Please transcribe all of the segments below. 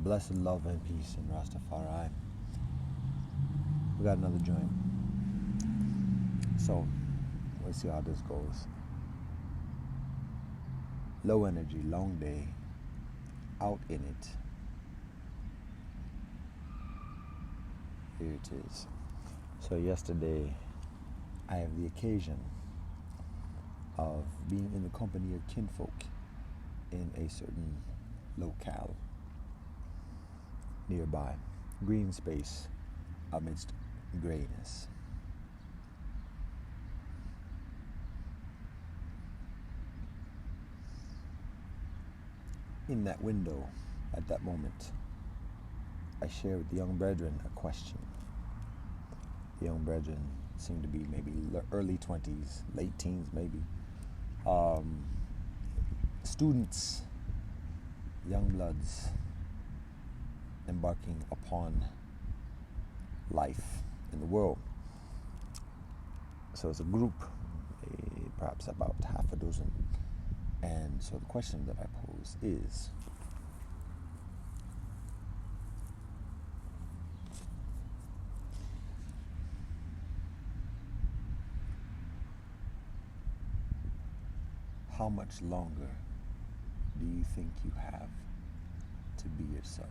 Blessed love and peace in Rastafari. We got another joint. So, we'll see how this goes. Low energy, long day, out in it. Here it is. So, yesterday, I have the occasion of being in the company of kinfolk in a certain locale nearby. Green space amidst grayness. In that window, at that moment, I share with the young brethren a question. The young brethren seem to be maybe early 20s, late teens maybe. Students, young bloods, embarking upon life in the world. So it's a group, perhaps about half a dozen. And so the question that I pose is, how much longer do you think you have to be yourself?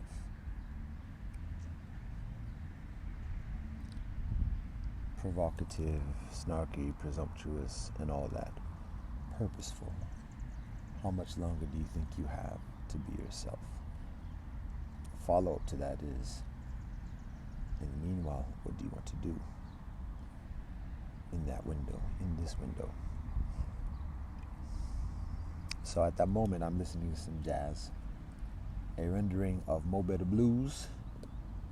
Provocative, snarky, presumptuous, and all that. Purposeful. How much longer do you think you have to be yourself? Follow-up to that is, in the meanwhile, what do you want to do in that window, in this window? So at that moment, I'm listening to some jazz, a rendering of Mo Better Blues,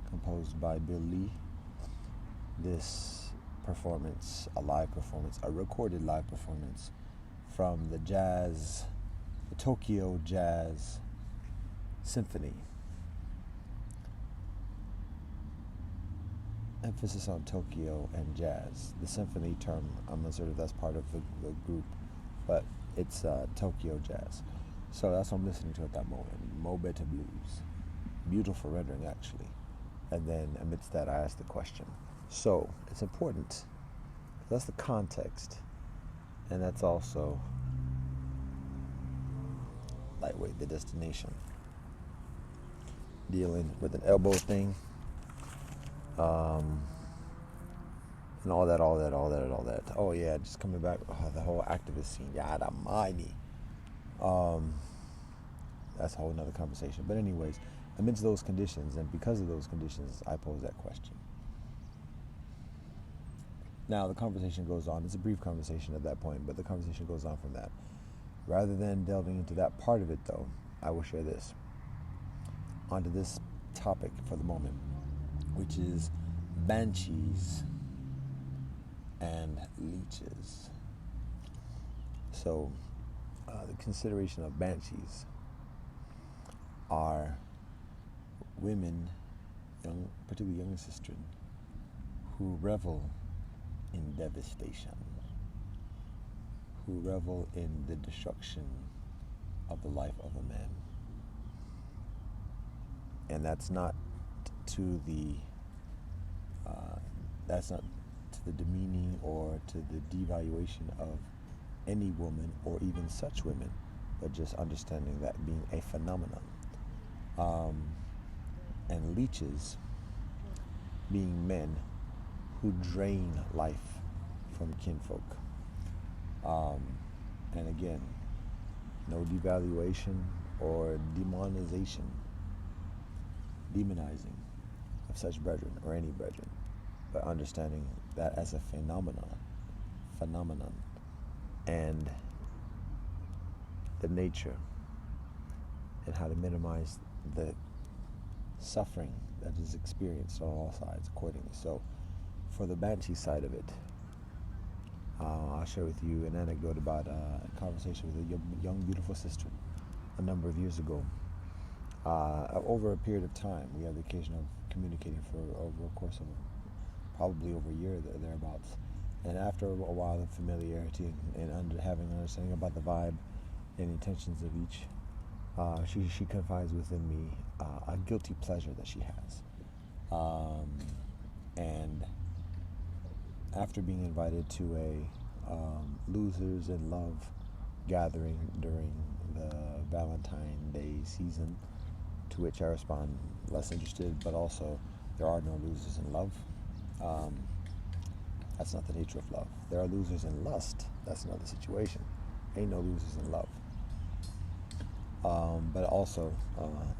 composed by Bill Lee. This performance, a live performance, a recorded live performance from the Tokyo Jazz Symphony. Emphasis on Tokyo and jazz. The symphony term, I'm not sure if that's part of the group, but it's Tokyo Jazz. So that's what I'm listening to at that moment. Mo Better Blues. Beautiful rendering, actually. And then amidst that, I asked the question. So it's important. That's the context. And that's also, lightweight, the destination. Dealing with an elbow thing. And all that. Oh yeah, just coming back, the whole activist scene. Yada mighty. That's a whole nother conversation. But anyways, amidst those conditions, and because of those conditions, I pose that question. Now the conversation goes on. It's a brief conversation at that point, but the conversation goes on from that. Rather than delving into that part of it, though, I will share this. Onto this topic for the moment, which is banshees and leeches. So, the consideration of banshees are women, particularly young sisters, who revel in devastation, who revel in the destruction of the life of a man. And that's not to the demeaning or to the devaluation of any woman or even such women, but just understanding that being a phenomenon. And leeches being men who drain life from kinfolk. And again, no devaluation or demonizing of such brethren or any brethren, but understanding that as a phenomenon, and the nature and how to minimize the suffering that is experienced on all sides accordingly. So for the banshee side of it, I'll share with you an anecdote about a conversation with a young beautiful sister a number of years ago. Over a period of time, we had the occasion of communicating for over a course of probably over a year, thereabouts. And after a while of familiarity and having an understanding about the vibe and intentions of each, She confides within me a guilty pleasure that she has. And after being invited to a Losers in Love gathering during the Valentine Day season, to which I respond less interested, but also there are no losers in love. That's not the nature of love. There are losers in lust. That's another situation. Ain't no losers in love. But also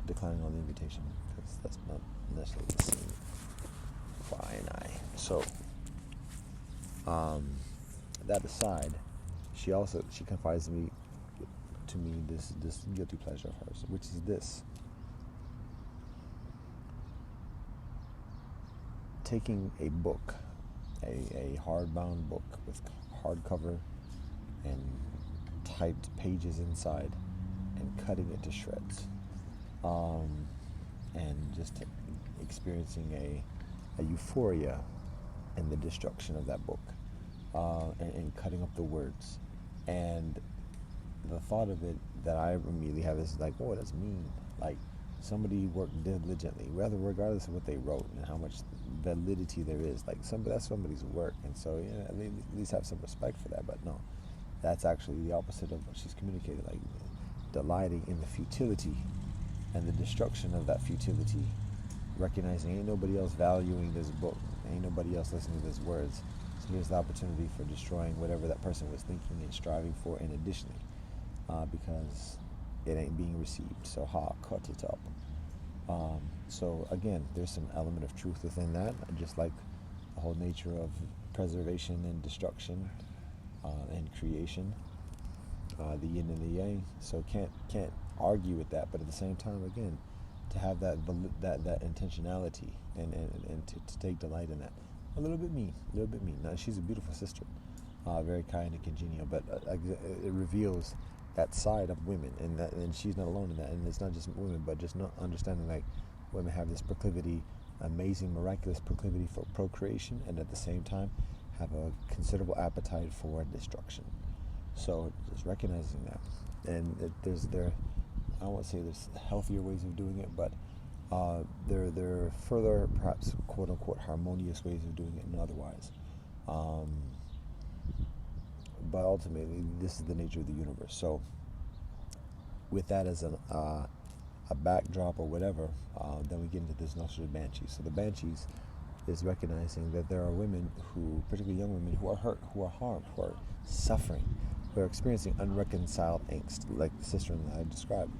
declining on the invitation because that's not necessarily the same. Fine, So, that aside, she confides to me this guilty pleasure of hers, which is this: taking a book, a hardbound book with hardcover and typed pages inside, and cutting it to shreds, and just experiencing a euphoria in the destruction of that book, and cutting up the words. And the thought of it that I immediately have is like, oh, that's mean. Like, somebody worked diligently, regardless of what they wrote and how much validity there is. Like, that's somebody's work, and so at least have some respect for that. But no, that's actually the opposite of what she's communicated. Like, delighting in the futility and the destruction of that futility, recognizing ain't nobody else valuing this book, ain't nobody else listening to these words. So here's the opportunity for destroying whatever that person was thinking and striving for, and additionally, because it ain't being received. So cut it up. So again, there's some element of truth within that, just like the whole nature of preservation and destruction, and creation, the yin and the yang. So can't argue with that, but at the same time, again, to have that intentionality and to take delight in that. A little bit mean. Now, she's a beautiful sister, very kind and congenial, but it reveals that side of women, and she's not alone in that. And it's not just women, but just not understanding, like, women have this proclivity, amazing, miraculous proclivity for procreation, and at the same time have a considerable appetite for destruction. So just recognizing that, and I won't say there's healthier ways of doing it, but there are further, perhaps, quote unquote, harmonious ways of doing it than otherwise. But ultimately, this is the nature of the universe. So, with that as a backdrop or whatever, then we get into this notion of banshees. So the banshees is recognizing that there are women who, particularly young women, who are hurt, who are harmed, who are suffering, who are experiencing unreconciled angst, like the sister that I described.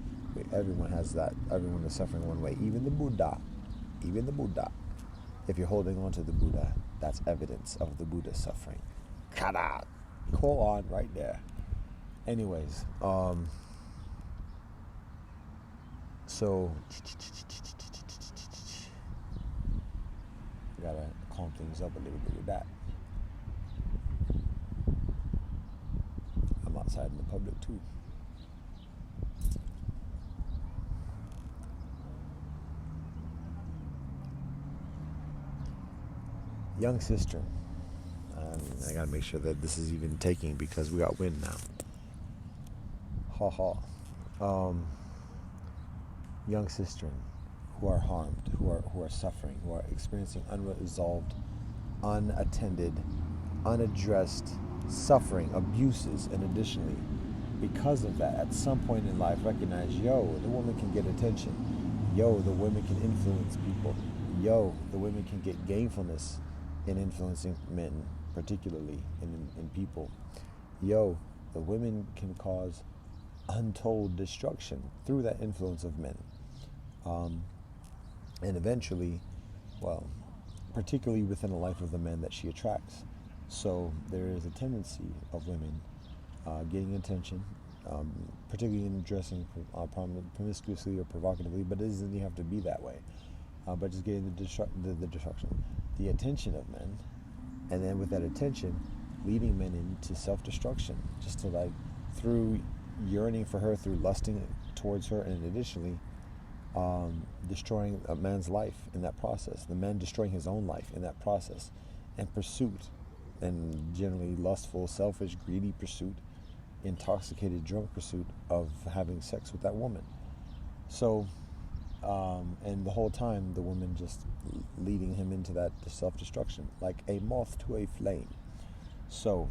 Everyone has that. Everyone is suffering one way. Even the Buddha. If you're holding on to the Buddha, that's evidence of the Buddha suffering. Kada! Call on right there. Anyways, so gotta calm things up a little bit with that. I'm outside in the public too. Young sister. I gotta make sure that this is even taking, because we got wind now. Young sister who are harmed, who are suffering, who are experiencing unresolved, unattended, unaddressed suffering, abuses, and additionally, because of that, at some point in life, recognize, the woman can get attention. The women can influence people. The women can get gainfulness in influencing men, particularly in people. The women can cause untold destruction through that influence of men. And eventually, particularly within the life of the men that she attracts. So there is a tendency of women getting attention, particularly in dressing promiscuously or provocatively, but it doesn't even have to be that way. But just getting the destruction, the attention of men, and then with that attention, leading men into self-destruction, just to through yearning for her, through lusting towards her, and additionally, destroying a man's life in that process, the man destroying his own life in that process, and pursuit, and generally lustful, selfish, greedy pursuit, intoxicated, drunk pursuit of having sex with that woman. So, and the whole time the woman just leading him into that self-destruction, like a moth to a flame. So,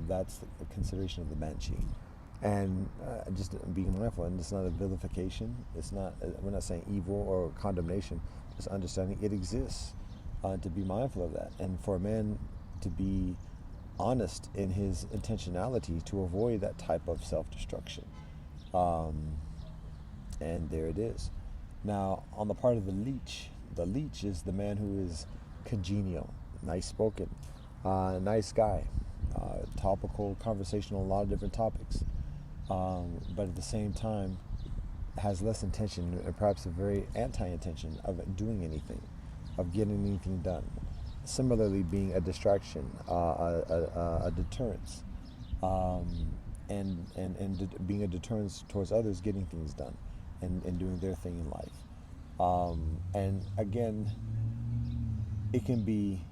that's the consideration of the banshee. And just being mindful, and it's not a vilification. It's not. We're not saying evil or condemnation. Just understanding it exists. To be mindful of that, and for a man to be honest in his intentionality to avoid that type of self-destruction. Um, and there it is. Now, on the part of the leech is the man who is congenial, nice spoken, nice guy, topical, conversational, a lot of different topics. But at the same time, has less intention and perhaps a very anti-intention of doing anything, of getting anything done. Similarly, being a distraction, a deterrence, being a deterrence towards others getting things done and doing their thing in life. And again, it can be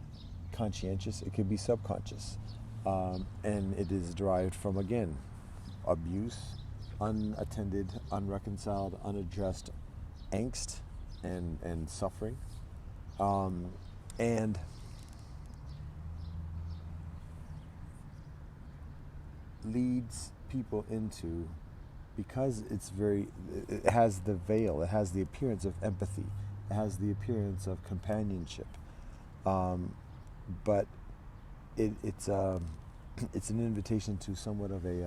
conscientious, it can be subconscious, and it is derived from, again, abuse, unattended, unreconciled, unaddressed angst and suffering, and leads people into, because it has the veil, it has the appearance of empathy, it has the appearance of companionship, but it's an invitation to somewhat of a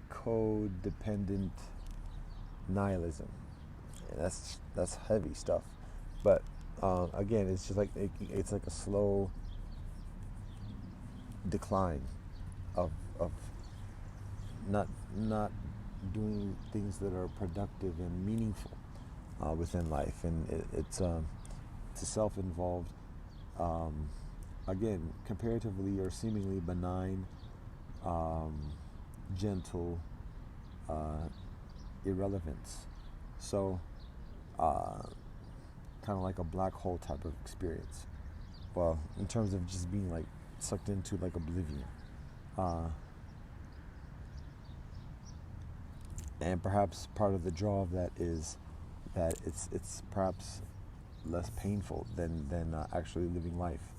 codependent nihilism. And that's heavy stuff, but again, it's just like it's like a slow decline of not doing things that are productive and meaningful within life, and it's a self-involved, again, comparatively or seemingly benign, gentle irrelevance. So, kind of like a black hole type of experience. Well, in terms of just being like sucked into like oblivion. And perhaps part of the draw of that is that it's perhaps less painful than actually living life,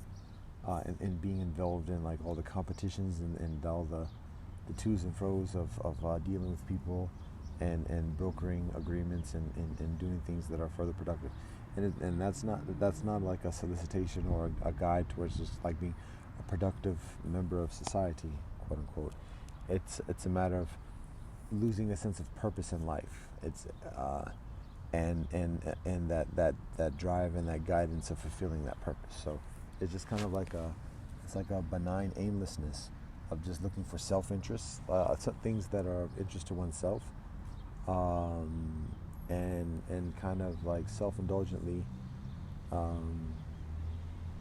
and being involved in like all the competitions and all the to's and fro's of dealing with people and brokering agreements and doing things that are further productive. And that's not like a solicitation or a guide towards just like being a productive member of society, quote unquote. It's a matter of losing a sense of purpose in life. It's and that drive and that guidance of fulfilling that purpose. So it's just kind of like a benign aimlessness of just looking for self-interest, things that are of interest to oneself, and kind of like self-indulgently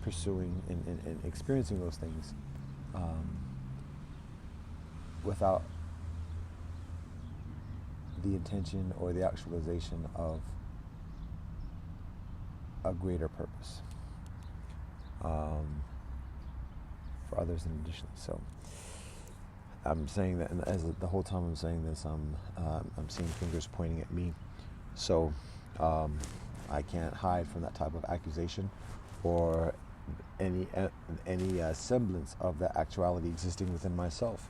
pursuing and experiencing those things without the intention or the actualization of a greater purpose for others and additionally. So I'm saying that, and as the whole time I'm saying this, I'm seeing fingers pointing at me. So I can't hide from that type of accusation or any semblance of that actuality existing within myself.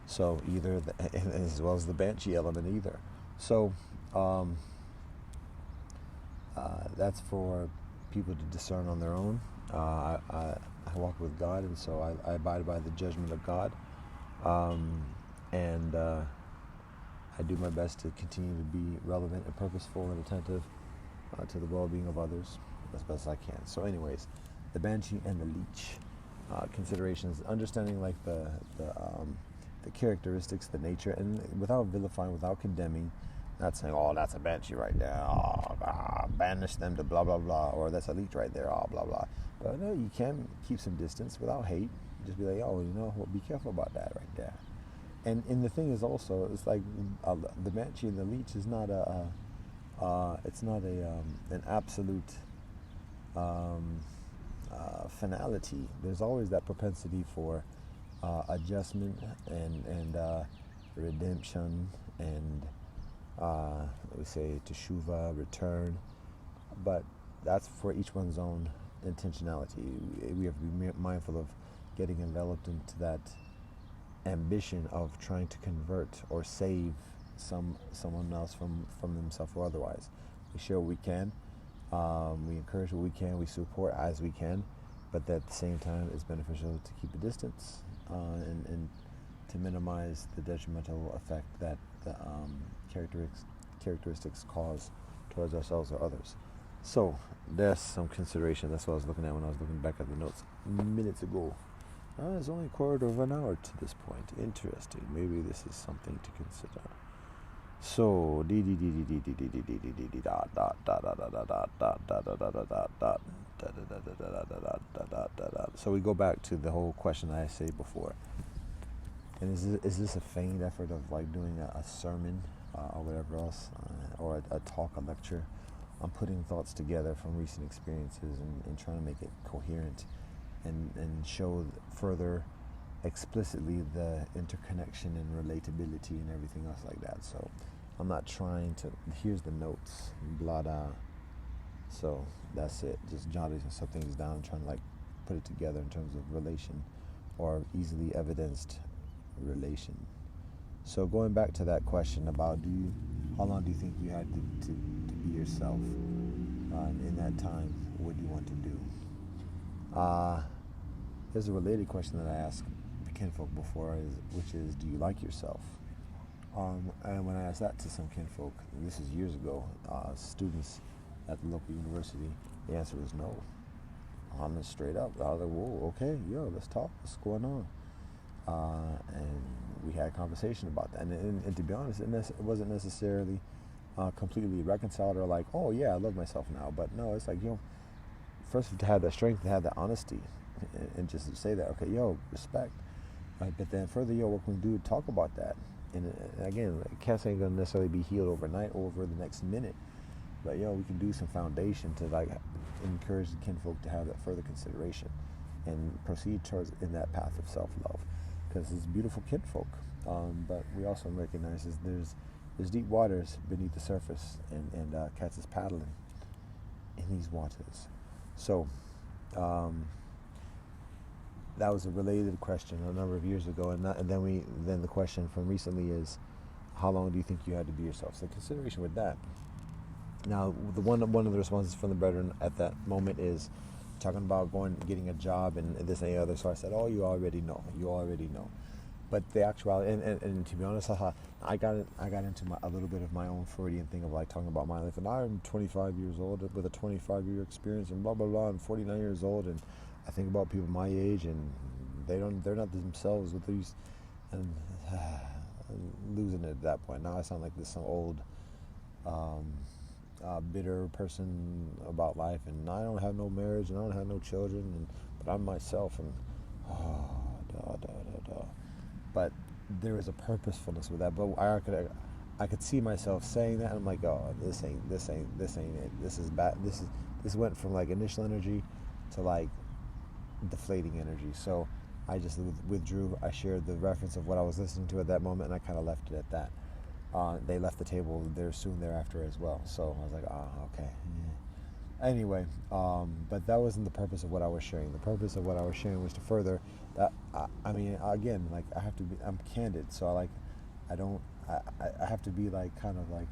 So either as well as the banshee element either. So that's for people to discern on their own. I walk with God, and so I abide by the judgment of God, and I do my best to continue to be relevant and purposeful and attentive to the well-being of others as best I can. So anyways, the banshee and the leech considerations, understanding like the characteristics, the nature, and without vilifying, without condemning, not saying, oh, that's a banshee right there, banish them to blah, blah, blah, or that's a leech right there, blah, blah. But no, you can keep some distance without hate. Just be like, oh, well, be careful about that right there. And the thing is also, it's like the banshee and the leech is not an absolute finality. There's always that propensity for adjustment and redemption, and we say teshuva, return. But that's for each one's own intentionality. We have to be mindful of getting enveloped into that ambition of trying to convert or save someone else from themselves or otherwise. We share what we can, we encourage what we can, we support as we can, but at the same time it's beneficial to keep a distance, and to minimize the detrimental effect that the characteristics cause towards ourselves or others. So that's some consideration. That's what I was looking at when I was looking back at the notes minutes ago. It's only a quarter of an hour to this point. Interesting. Maybe this is something to consider. So so we go back to the whole question I said before. And is this a feigned effort of like doing a sermon or whatever else, or a talk, a lecture? I'm putting thoughts together from recent experiences and trying to make it coherent and show further explicitly the interconnection and relatability and everything else like that. So I'm not trying to, here's the notes, blah, blah. So that's it. Just jotting some things down and trying to like put it together in terms of relation or easily evidenced relation. So going back to that question about how long do you think you had to be yourself in that time? What do you want to do? There's a related question that I asked the kinfolk before, which is, do you like yourself? And when I asked that to some kinfolk, this is years ago, students at the local university, the answer was no. I'm straight up. I was like, whoa, okay, let's talk. What's going on? And we had a conversation about that. And to be honest, it wasn't necessarily completely reconciled or like, oh yeah, I love myself now. But no, it's like, first to have that strength, to have that honesty, and just to say that, okay, respect. Right? But then further, what can we do to talk about that? And again, cats ain't gonna necessarily be healed overnight or over the next minute. But we can do some foundation to like encourage the kinfolk to have that further consideration and proceed towards in that path of self-love, because it's beautiful kinfolk. But we also recognize there's deep waters beneath the surface, and cats is paddling in these waters. So that was a related question a number of years ago, and then the question from recently is, how long do you think you had to be yourself? So consideration with that. Now, one of the responses from the brethren at that moment is talking about getting a job and this and the other. So I said, oh, you already know. But the actuality, and to be honest, I got into a little bit of my own Freudian thing of like talking about my life. And I'm 25 years old with a 25-year experience and blah, blah, blah. I'm 49 years old, and I think about people my age, and they're not themselves with these, and losing it at that point. Now I sound like some old bitter person about life, and I don't have no marriage, and I don't have no children, but I'm myself, and but there is a purposefulness with that. But I could see myself saying that, and I'm like, oh, this ain't it. This is bad. This went from like initial energy to like deflating energy. So I just withdrew. I shared the reference of what I was listening to at that moment, and I kind of left it at that. They left the table there soon thereafter as well. So I was like, okay. Yeah. Anyway, but that wasn't the purpose of what I was sharing. The purpose of what I was sharing was to further that. I mean, again, like I'm candid. So I have to be like kind of like,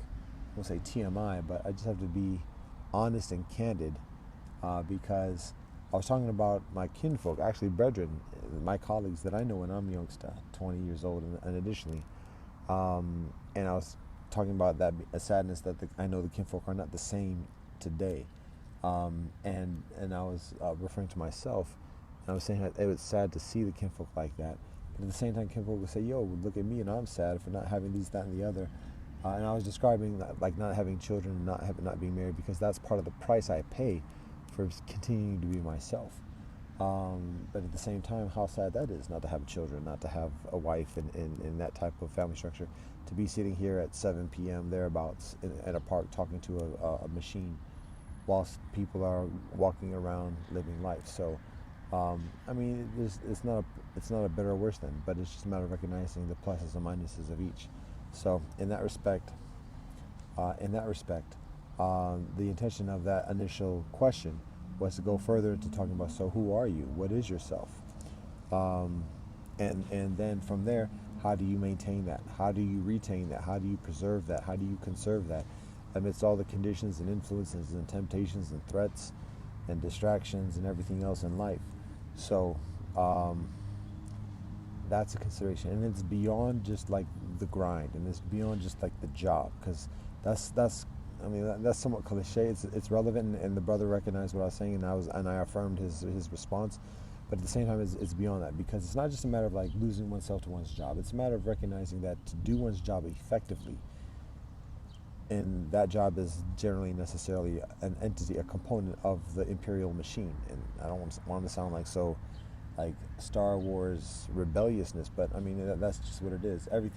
we'll say TMI, but I just have to be honest and candid, because I was talking about my kinfolk, actually brethren, my colleagues that I know when I'm youngster, 20 years old, and additionally. And I was talking about that a sadness that I know the kinfolk are not the same today, and I was referring to myself, and I was saying that it was sad to see the kinfolk like that. But at the same time, kinfolk would say, look at me, and I'm sad for not having these, that, and the other. And I was describing that, like not having children, not being married, because that's part of the price I pay for continuing to be myself. But at the same time, how sad that is, not to have children, not to have a wife in that type of family structure, to be sitting here at 7 p.m. thereabouts at a park talking to a machine whilst people are walking around living life. So, I mean, it's it's not a better or worse than, but it's just a matter of recognizing the pluses and minuses of each. So in that respect, the intention of that initial question was to go further into talking about, so who are you? What is yourself? Um, and then from there, how do you maintain that? How do you retain that? How do you preserve that? How do you conserve that amidst all the conditions and influences and temptations and threats and distractions and everything else in life? So that's a consideration, and it's beyond just like the grind, and it's beyond just like the job, because that's I mean that's somewhat cliche. It's relevant, and the brother recognized what I was saying, and I affirmed his response. But at the same time, it's beyond that, because it's not just a matter of like losing oneself to one's job. It's a matter of recognizing that to do one's job effectively, and that job is generally necessarily an entity, a component of the imperial machine. And I don't want to sound like so like Star Wars rebelliousness, but I mean that's just what it is. Every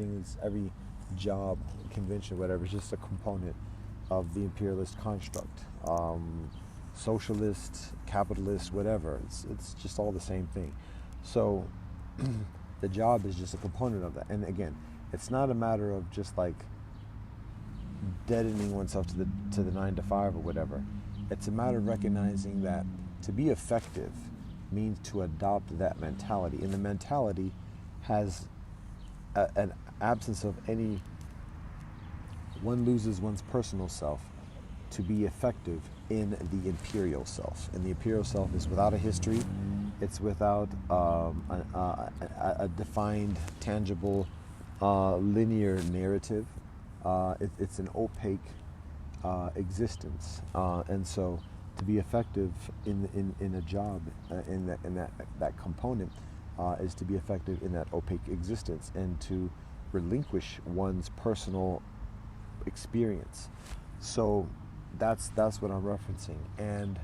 job, convention, whatever, is just a component of the imperialist construct. Socialist, capitalist, whatever. It's just all the same thing. So the job is just a component of that. And again, it's not a matter of just like deadening oneself to the 9 to 5 or whatever. It's a matter of recognizing that to be effective means to adopt that mentality, and the mentality has an absence of any. One loses one's personal self to be effective in the imperial self, and the imperial self is without a history. It's without a defined, tangible, linear narrative. It's an opaque existence, and so to be effective in a job, in that component, is to be effective in that opaque existence, and to relinquish one's personal experience. So that's what I'm referencing. And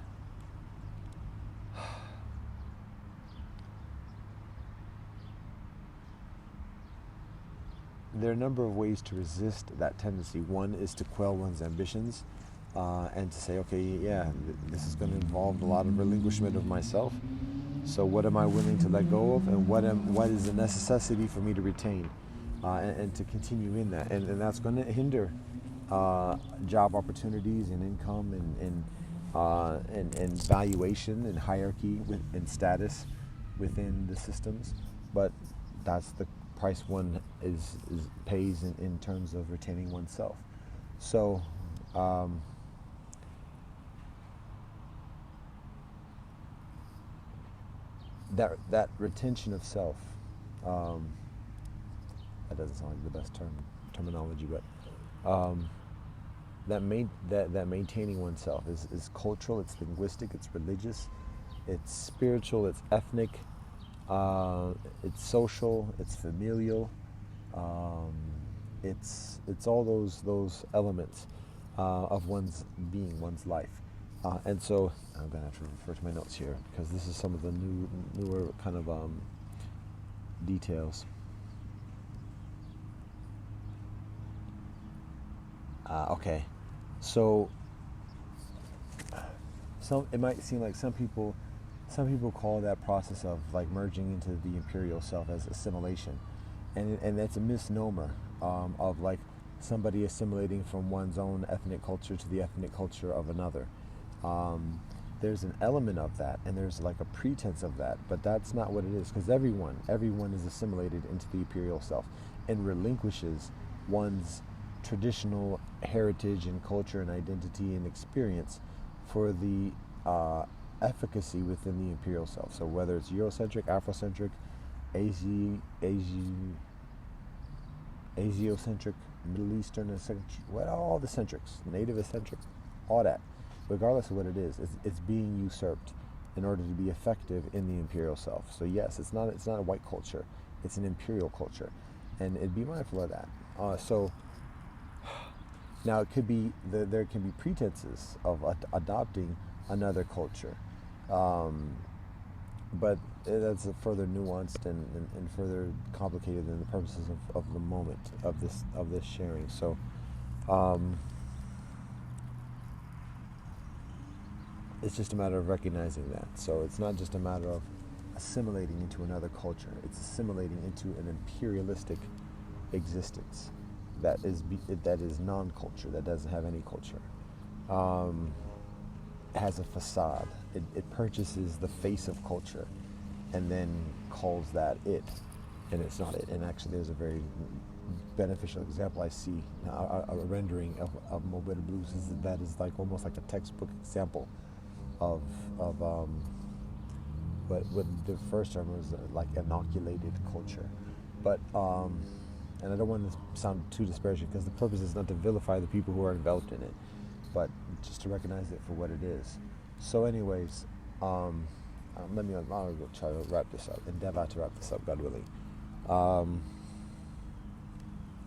there are a number of ways to resist that tendency. One is to quell one's ambitions, and to say, okay, yeah, this is going to involve a lot of relinquishment of myself. So what am I willing to let go of, and what is a necessity for me to retain, and to continue in that, and that's going to hinder job opportunities and income and valuation and hierarchy and status within the systems. But that's the price one pays in terms of retaining oneself. So that retention of self, that doesn't sound like the best terminology, but that maintaining oneself is cultural, it's linguistic, it's religious, it's spiritual, it's ethnic, it's social, it's familial, it's all those elements of one's being, one's life. And so I'm going to have to refer to my notes here, because this is some of the newer kind of details. Okay, so it might seem like some people call that process of like merging into the imperial self as assimilation, and that's a misnomer of like somebody assimilating from one's own ethnic culture to the ethnic culture of another. There's an element of that, and there's like a pretense of that, but that's not what it is, because everyone is assimilated into the imperial self and relinquishes one's traditional heritage and culture and identity and experience for the efficacy within the imperial self. So whether it's Eurocentric, Afrocentric, Asiocentric, Middle Eastern eccentric, all the centrics, native eccentric, all that, regardless of what it is, it's being usurped in order to be effective in the imperial self. So yes, it's not a white culture, it's an imperial culture, and be mindful of that. So now it could be there can be pretenses of adopting another culture, but that's further nuanced and further complicated than the purposes of the moment of this sharing. So it's just a matter of recognizing that. So it's not just a matter of assimilating into another culture. It's assimilating into an imperialistic existence that is non-culture, that doesn't have any culture. Um, has a facade. It purchases the face of culture and then calls that it, and it's not it. And actually, there's a very beneficial example I see, a rendering of Mo Better Blues that is like almost like a textbook example of what the first term was like inoculated culture. But and I don't want to sound too disparaging because the purpose is not to vilify the people who are enveloped in it, but just to recognize it for what it is. So, anyways, I'll go try to wrap this up, endeavor to wrap this up, God willing.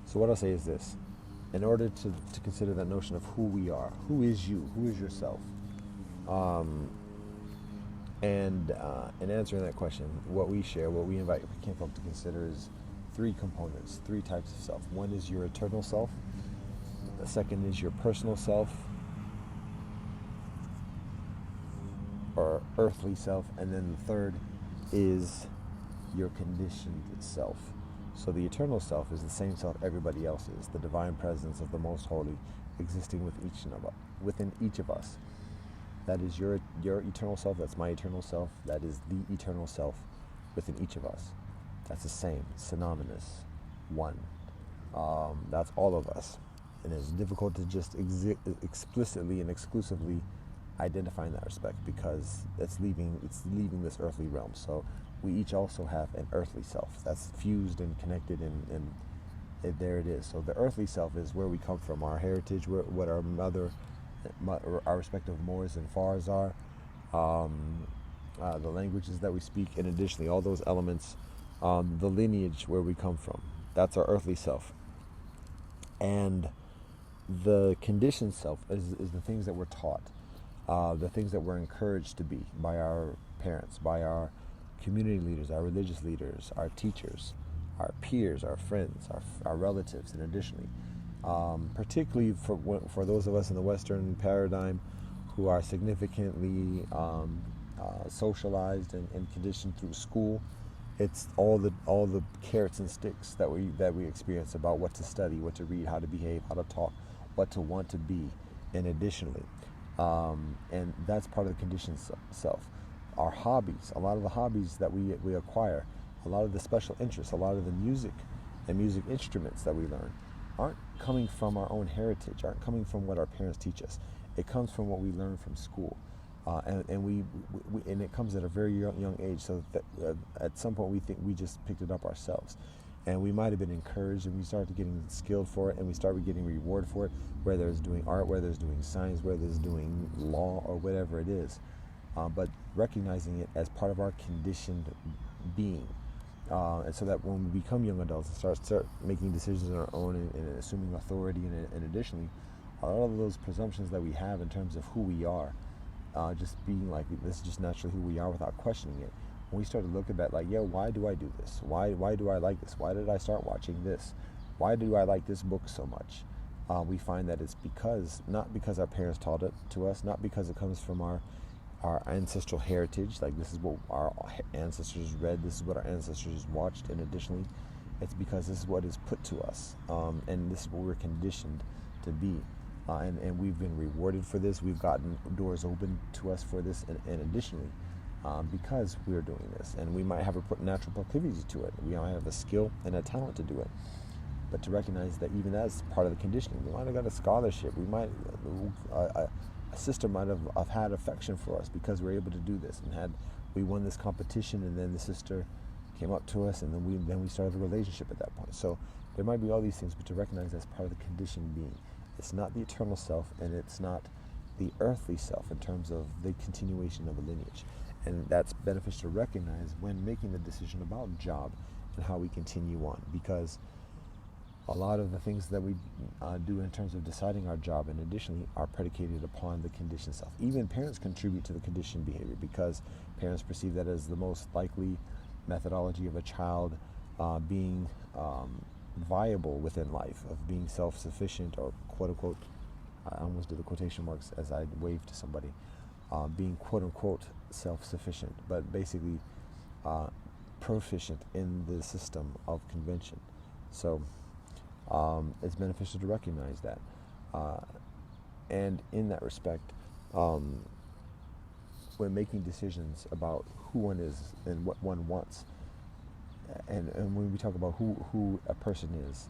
So what I'll say is this: in order to consider that notion of who we are, who is you, who is yourself, and in answering that question, what we share, what we invite kinfolk to consider is three components, three types of self. One is your eternal self. The second is your personal self, or earthly self, and then the third is your conditioned self. So the eternal self is the same self everybody else is, the divine presence of the Most Holy existing within each of us. That is your eternal self, that's my eternal self, that is the eternal self within each of us. That's the same, synonymous, one. That's all of us. And it's difficult to just explicitly and exclusively identify in that respect because it's leaving this earthly realm. So we each also have an earthly self that's fused and connected, and there it is. So the earthly self is where we come from, our heritage, what our respective mores and fars are, the languages that we speak, and additionally all those elements, the lineage where we come from. That's our earthly self. And the conditioned self is the things that we're taught, the things that we're encouraged to be by our parents, by our community leaders, our religious leaders, our teachers, our peers, our friends, our relatives, and additionally, particularly for those of us in the Western paradigm who are significantly socialized and conditioned through school. It's all the carrots and sticks that we experience about what to study, what to read, how to behave, how to talk, what to want to be, and additionally, and that's part of the conditioned self. Our hobbies, a lot of the hobbies that we acquire, a lot of the special interests, a lot of the music and music instruments that we learn aren't coming from our own heritage, aren't coming from what our parents teach us. It comes from what we learn from school. And it comes at a very young age, so that at some point we think we just picked it up ourselves, and we might have been encouraged, and we started getting skilled for it, and we started getting reward for it, whether it's doing art, whether it's doing science, whether it's doing law, or whatever it is, but recognizing it as part of our conditioned being, and so that when we become young adults and start making decisions on our own and assuming authority, and additionally, a lot of those presumptions that we have in terms of who we are, just being like, this is just naturally who we are without questioning it. When we start to look at that, like, yeah, why do I do this? Why do I like this? Why did I start watching this? Why do I like this book so much? We find that it's not because our parents taught it to us, not because it comes from our ancestral heritage, like this is what our ancestors read, this is what our ancestors watched, and additionally, it's because this is what is put to us, and this is what we're conditioned to be. And we've been rewarded for this. We've gotten doors open to us for this, and additionally, because we're doing this, and we might have a natural proclivity to it. We might have a skill and a talent to do it, but to recognize that even that's part of the conditioning. We might have got a scholarship. We might a sister might have had affection for us because we're able to do this, and we won this competition, and then the sister came up to us, and then we started a relationship at that point. So there might be all these things, but to recognize that's part of the conditioned being. It's not the eternal self, and it's not the earthly self in terms of the continuation of a lineage. And that's beneficial to recognize when making the decision about job and how we continue on, because a lot of the things that we do in terms of deciding our job, and additionally, are predicated upon the conditioned self. Even parents contribute to the conditioned behavior because parents perceive that as the most likely methodology of a child being viable within life, of being self-sufficient, or quote-unquote, I almost did the quotation marks as I waved to somebody, being quote-unquote self-sufficient, but basically uh, proficient in the system of convention. So it's beneficial to recognize that. Uh, and in that respect, um, when making decisions about who one is and what one wants, and when we talk about who a person is,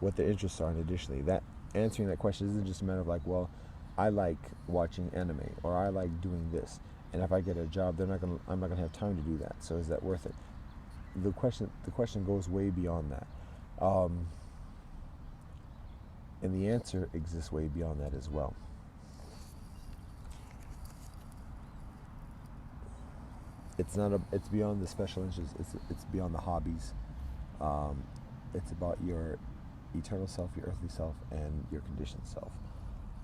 what their interests are, and additionally, that answering that question isn't just a matter of like, well, I like watching anime or I like doing this, and if I get a job, I'm not gonna have time to do that. So is that worth it? The question goes way beyond that, and the answer exists way beyond that as well. It's beyond the special interests. It's beyond the hobbies. Um, it's about your eternal self, your earthly self, and your conditioned self.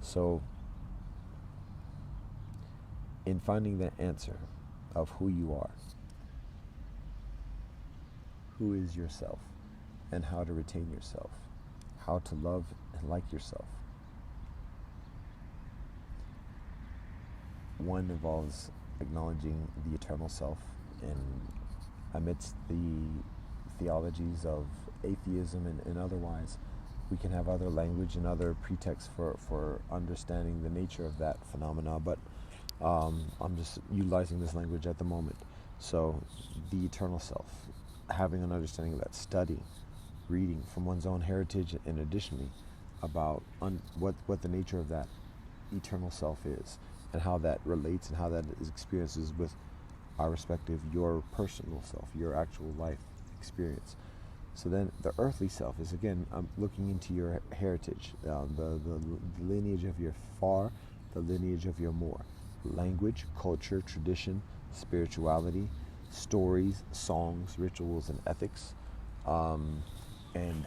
So, in finding that answer of who you are, who is yourself, and how to retain yourself, how to love and like yourself, one involves acknowledging the eternal self in amidst the theologies of atheism and otherwise. We can have other language and other pretexts for understanding the nature of that phenomena, but I'm just utilizing this language at the moment. So the eternal self, having an understanding of that, study, reading from one's own heritage, and additionally about what the nature of that eternal self is, and how that relates and how that is experiences with our respective, your personal self, your actual life experience. So then the earthly self is, again, looking into your heritage, the lineage of your far, the lineage of your more, language, culture, tradition, spirituality, stories, songs, rituals, and ethics. And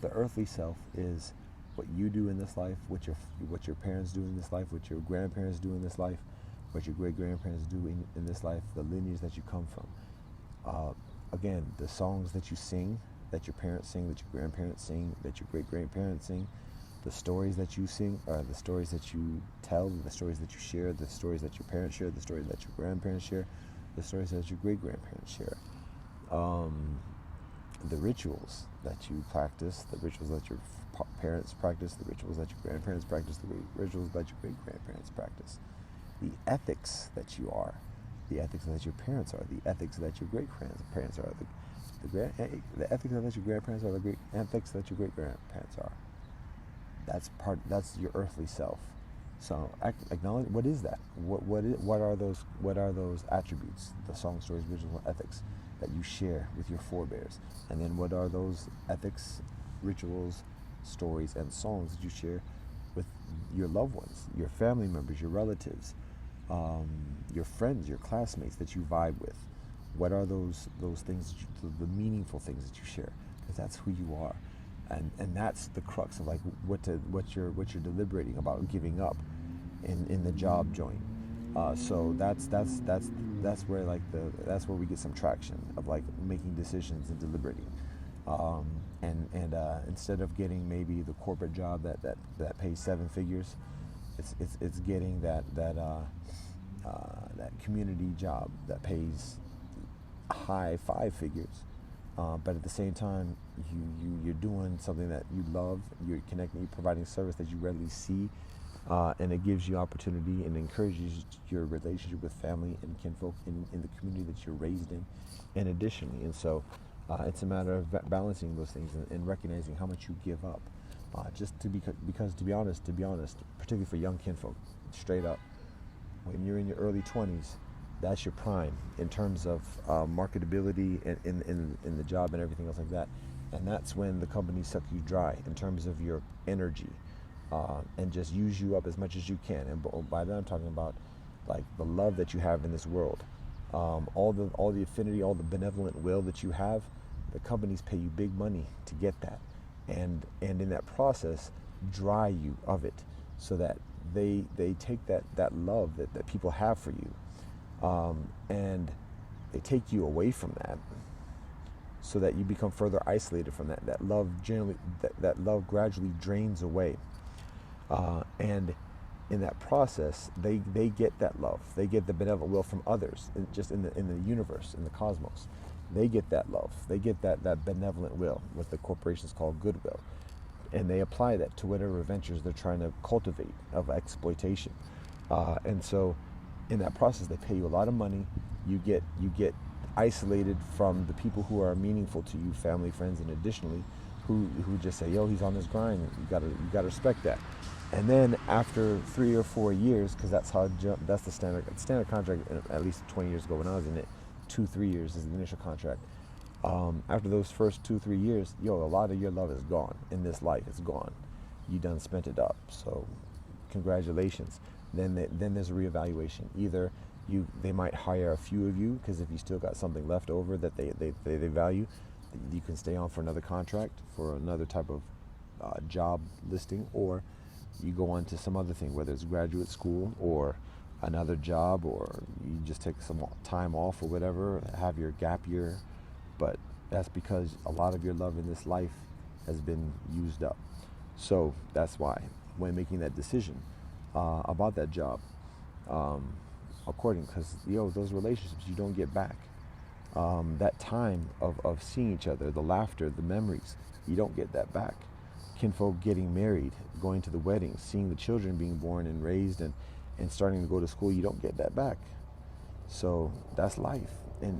the earthly self is what you do in this life, what your parents do in this life, what your grandparents do in this life, what your great grandparents do in this life, the lineage that you come from. Again, the songs that you sing, that your parents sing, that your grandparents sing, that your great grandparents sing, the stories that you sing, or the stories that you tell, the stories that you share, the stories that your parents share, the stories that your grandparents share, the stories that your great grandparents share. The rituals that you practice, the rituals that your parents practice, the rituals that your grandparents practice, the rituals that your great grandparents practice, the ethics that you are, the ethics that your parents are, the ethics that your great grandparents are, the ethics that your grandparents are, the great ethics that your great grandparents are. That's your earthly self. So acknowledge, what is that? What are those attributes? The song, stories, rituals, ethics that you share with your forebears, and then what are those ethics, rituals, stories, and songs that you share with your loved ones, your family members, your relatives, your friends, your classmates that you vibe with? What are those things, the meaningful things that you share? Because that's who you are, and that's the crux of like what you're deliberating about giving up in the job joint. So that's where that's where we get some traction of like making decisions and deliberating. And instead of getting maybe the corporate job that pays seven figures, it's getting that community job that pays high five figures. But at the same time, you're doing something that you love. You're connecting, you're providing service that you readily see, and it gives you opportunity and encourages your relationship with family and kinfolk in the community that you're raised in, and additionally. And so it's a matter of balancing those things and recognizing how much you give up. Because to be honest, particularly for young kinfolk, straight up, when you're in your early 20s, that's your prime in terms of marketability in the job and everything else like that. And that's when the companies suck you dry in terms of your energy, and just use you up as much as you can. And by that I'm talking about like the love that you have in this world, all the affinity, all the benevolent will that you have. The companies pay you big money to get that, and in that process dry you of it, so that they take that love that people have for you, and they take you away from that, so that you become further isolated from that love. Generally, that love gradually drains away, and in that process, they get that love. They get the benevolent will from others, just in the universe, in the cosmos. They get that love. They get that benevolent will, what the corporations call goodwill, and they apply that to whatever ventures they're trying to cultivate of exploitation. And so, in that process, they pay you a lot of money. You get isolated from the people who are meaningful to you, family, friends, and additionally, who just say, "Yo, he's on his grind." You gotta respect that. And then after 3 or 4 years, because that's the standard contract. At least 20 years ago when I was in it, 2-3 years is the initial contract. After those first 2-3 years, a lot of your love is gone in this life. It's gone. You done spent it up. So, congratulations. Then there's a reevaluation. Either they might hire a few of you, because if you still got something left over that they value, you can stay on for another contract for another type of job listing, or you go on to some other thing, whether it's graduate school or another job, or you just take some time off or whatever, have your gap year. But that's because a lot of your love in this life has been used up. So that's why when making that decision about that job, because those relationships you don't get back. That time of seeing each other, the laughter, the memories, you don't get that back. Kinfolk getting married, going to the weddings, seeing the children being born and raised and starting to go to school, you don't get that back. So that's life. And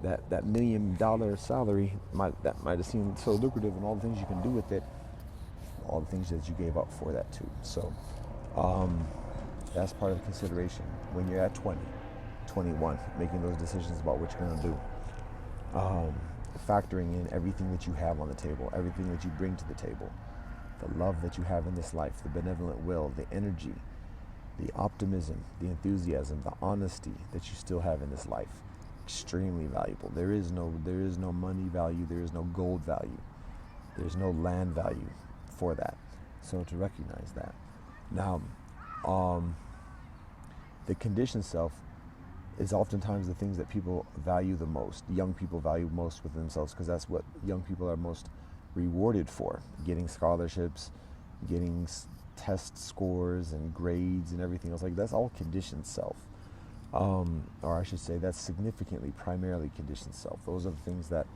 that $1 million salary might have seemed so lucrative, and all the things you can do with it, all the things that you gave up for that too. So that's part of the consideration when you're at 20, 21, making those decisions about what you're going to do. Factoring in everything that you have on the table, everything that you bring to the table, the love that you have in this life, the benevolent will, the energy, the optimism, the enthusiasm, the honesty that you still have in this life. Extremely valuable. There is no money value, there is no gold value, there's no land value for that. So to recognize that. Now, the conditioned self is oftentimes the things that people value the most. Young people value most within themselves, because that's what young people are most rewarded for. Getting scholarships, getting test scores and grades and everything else. Like, that's all conditioned self. Or I should say that's significantly, primarily conditioned self. Those are the things that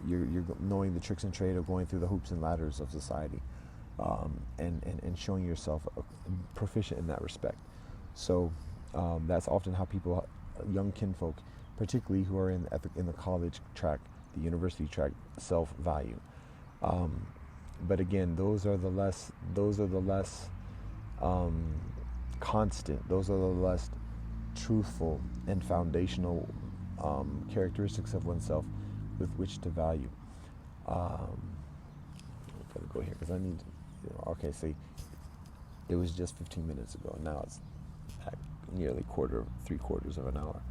you're knowing the tricks and trade of going through the hoops and ladders of society, and showing yourself proficient in that respect. So that's often how people, young kinfolk, particularly who are in the college track, the university track, self-value. But again, those are the less constant. Those are the less truthful and foundational characteristics of oneself with which to value. Gotta go here because I need to. Okay, see, it was just 15 minutes ago. Now it's nearly 3/4 of an hour.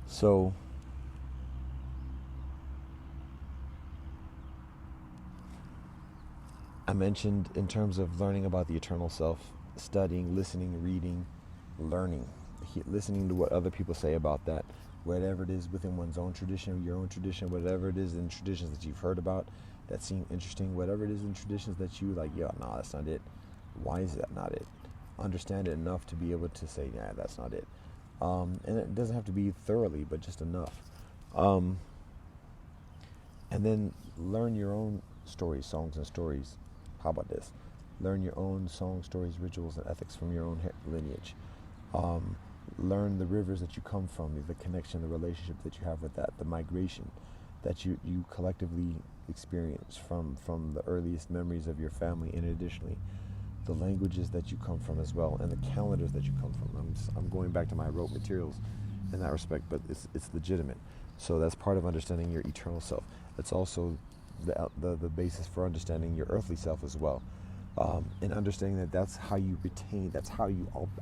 So I mentioned in terms of learning about the eternal self, studying, listening, reading, learning, listening to what other people say about that, whatever it is within one's own tradition, your own tradition, whatever it is in traditions that you've heard about that seem interesting, whatever it is in traditions that you like, no, that's not it. Why is that not it? Understand it enough to be able to say, yeah, that's not it. And it doesn't have to be thoroughly, but just enough. And then learn your own stories, songs and stories. How about this? Learn your own songs, stories, rituals, and ethics from your own lineage. Learn the rivers that you come from, the connection, the relationship that you have with that, the migration that you collectively experience from the earliest memories of your family, and additionally, the languages that you come from as well, and the calendars that you come from. I'm going back to my rote materials in that respect, but it's legitimate. So that's part of understanding your eternal self. It's also the basis for understanding your earthly self as well, and understanding that that's how you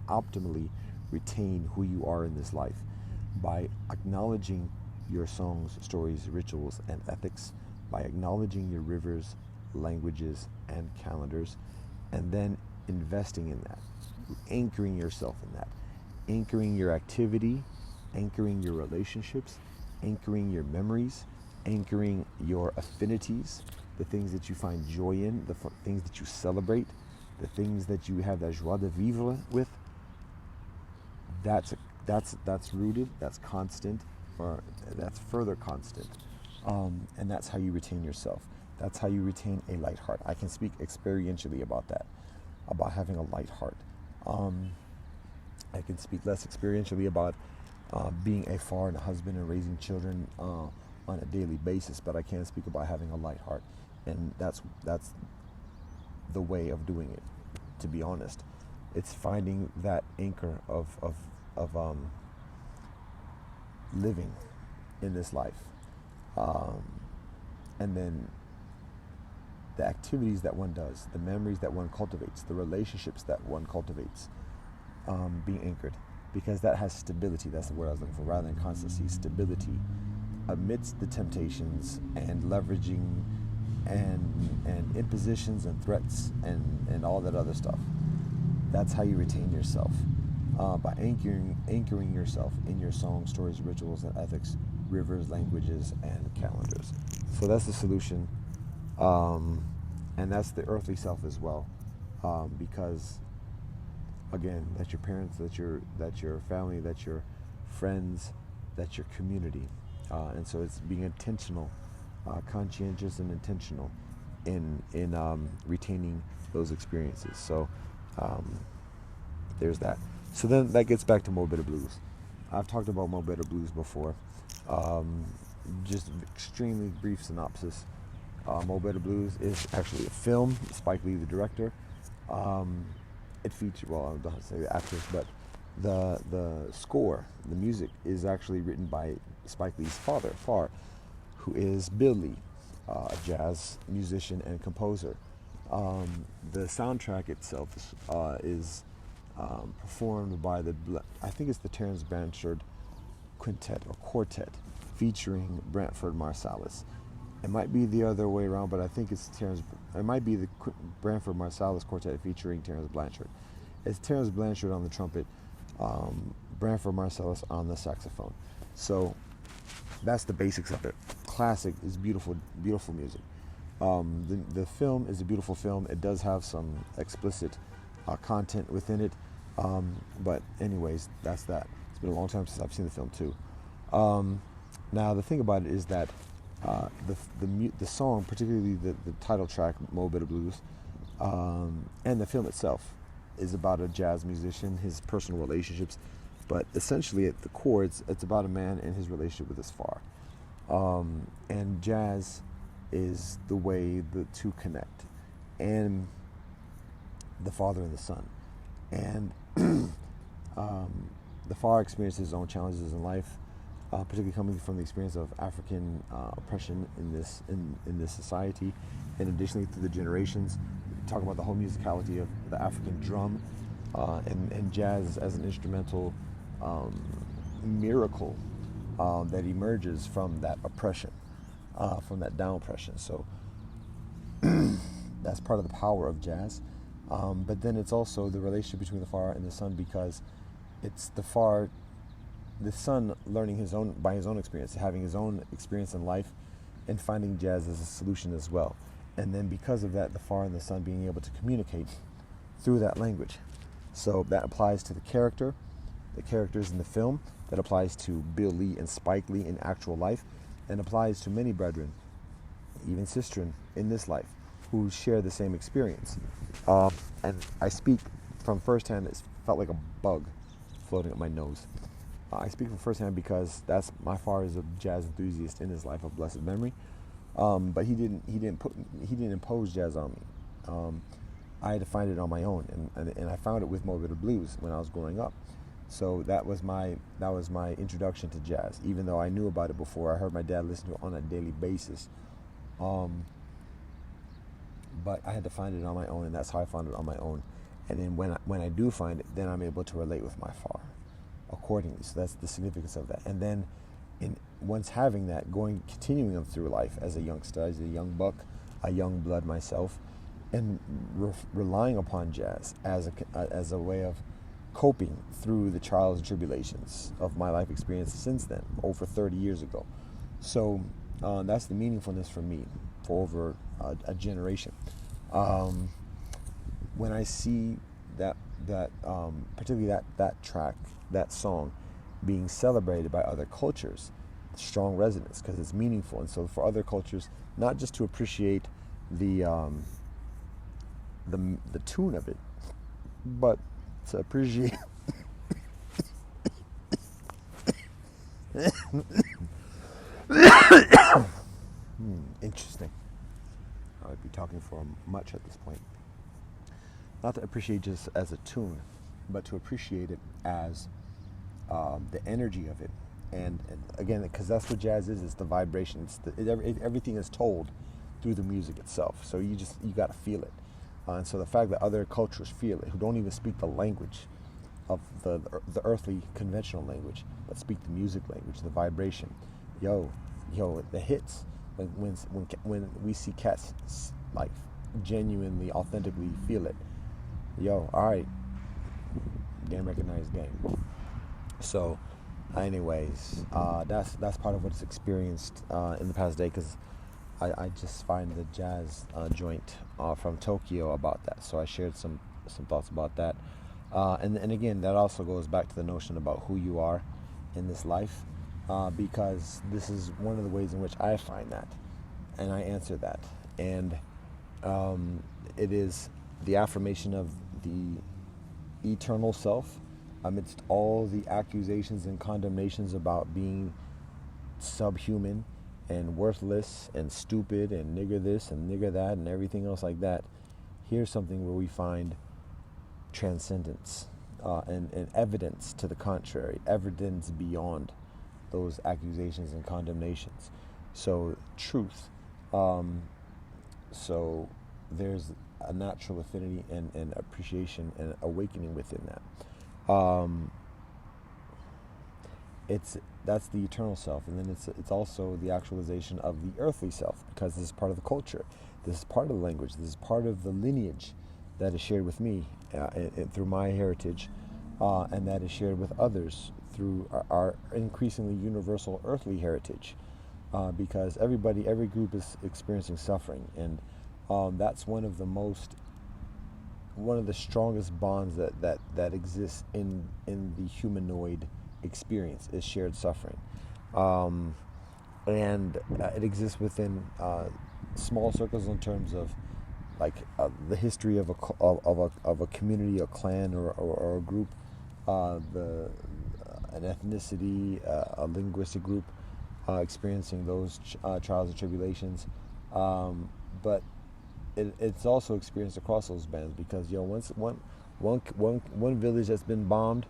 optimally retain who you are in this life, by acknowledging your songs, stories, rituals, and ethics, by acknowledging your rivers, languages, and calendars, and then investing in that, anchoring yourself in that, anchoring your activity, anchoring your relationships, anchoring your memories, anchoring your affinities, the things that you find joy in, the things that you celebrate, the things that you have that joie de vivre with, that's rooted, that's constant, or that's further constant, and that's how you retain yourself. That's how you retain a light heart. I can speak experientially about that, about having a light heart. I can speak less experientially about being a foreign husband and raising children on a daily basis, but I can speak about having a light heart, and that's the way of doing it. To be honest, it's finding that anchor of living in this life, and then the activities that one does, the memories that one cultivates, the relationships that one cultivates, being anchored, because that has stability. That's the word I was looking for, rather than constancy. Stability amidst the temptations and leveraging and impositions and threats and all that other stuff. That's how you retain yourself, by anchoring yourself in your songs, stories, rituals, and ethics, rivers, languages, and calendars. So that's the solution, and that's the earthly self as well, because again, that's your parents, that's your family, that's your friends, that's your community, and so it's being intentional, conscientious and intentional in retaining those experiences. So there's that. So then that gets back to Mo Better Blues. I've talked about Mo Better Blues before. Just extremely brief synopsis. Mo Better Blues is actually a film. Spike Lee, the director. It features, well, I don't say the actors, but the score, the music, is actually written by Spike Lee's father, Far, who is Bill Lee, a jazz musician and composer. The soundtrack itself is performed by I think it's the Terence Blanchard Quintet or Quartet, featuring Branford Marsalis. It might be the other way around, but I think it might be the Branford Marsalis Quartet featuring Terence Blanchard. It's Terence Blanchard on the trumpet, Branford Marsalis on the saxophone. So that's the basics of it. Classic is beautiful, beautiful music. The film is a beautiful film. It does have some explicit content within it, but anyways, that's that. It's been a long time since I've seen the film too. Now the thing about it is that the song, particularly the title track, Mo Better Blues, and the film itself, is about a jazz musician, his personal relationships, but essentially at the core, it's about a man and his relationship with his Far. And jazz is the way the two connect, and the father and the son. And the Far experiences his own challenges in life, particularly coming from the experience of African oppression in this society, and additionally through the generations. We talk about the whole musicality of the African drum, and jazz as an instrumental miracle that emerges from that oppression, from that down oppression. So that's part of the power of jazz. But then it's also the relationship between the Far and the son, because it's the son learning by his own experience, having his own experience in life, and finding jazz as a solution as well. And then because of that, the Far and the son being able to communicate through that language. So that applies to the characters in the film, that applies to Bill Lee and Spike Lee in actual life, and applies to many brethren, even sistren in this life, who share the same experience. And I speak from firsthand. It felt like a bug floating up my nose. I speak from firsthand because my father is a jazz enthusiast in his life of blessed memory, but he didn't impose jazz on me. I had to find it on my own, and I found it with Mo Better Blues when I was growing up. So that was my introduction to jazz. Even though I knew about it before, I heard my dad listen to it on a daily basis. But I had to find it on my own, and that's how I found it on my own. And then when I do find it, then I'm able to relate with my Far accordingly. So that's the significance of that. And then once having that, continuing on through life as a youngster, as a young buck, a young blood myself, and relying upon jazz as a way of coping through the trials and tribulations of my life experience since then, over 30 years ago. So That's the meaningfulness for me for over a generation. Um, when I see particularly that track, that song, being celebrated by other cultures, strong resonance because it's meaningful, and so for other cultures, not just to appreciate the the tune of it, but to appreciate interesting. I would be talking for much at this point. Not to appreciate just as a tune, but to appreciate it as the energy of it. And again, because that's what jazz is, it's the vibration. Everything is told through the music itself. So you got to feel it. And so the fact that other cultures feel it, who don't even speak the language of the earthly conventional language, but speak the music language, the vibration. Yo, the hits. When we see cats like genuinely, authentically feel it. Yo, all right, game recognized game. So, anyways, that's part of what's experienced in the past day, because I just find the jazz joint from Tokyo about that. So I shared some thoughts about that, and again, that also goes back to the notion about who you are in this life, because this is one of the ways in which I find that, and I answer that, and it is the affirmation of the eternal self amidst all the accusations and condemnations about being subhuman and worthless and stupid and nigger this and nigger that and everything else like that. Here's something where we find transcendence and evidence to the contrary, evidence beyond those accusations and condemnations. So truth. So there's a natural affinity and appreciation and awakening within that. That's the eternal self, and then it's also the actualization of the earthly self, because this is part of the culture, this is part of the language, this is part of the lineage that is shared with me through my heritage, and that is shared with others through our increasingly universal earthly heritage, because every group is experiencing suffering, and that's one of the strongest bonds that exists in the humanoid experience is shared suffering, and it exists within small circles in terms of like the history of a community, a clan, or a group, an ethnicity, a linguistic group experiencing those trials and tribulations, but it's also experienced across those bands, because once one village that's been bombed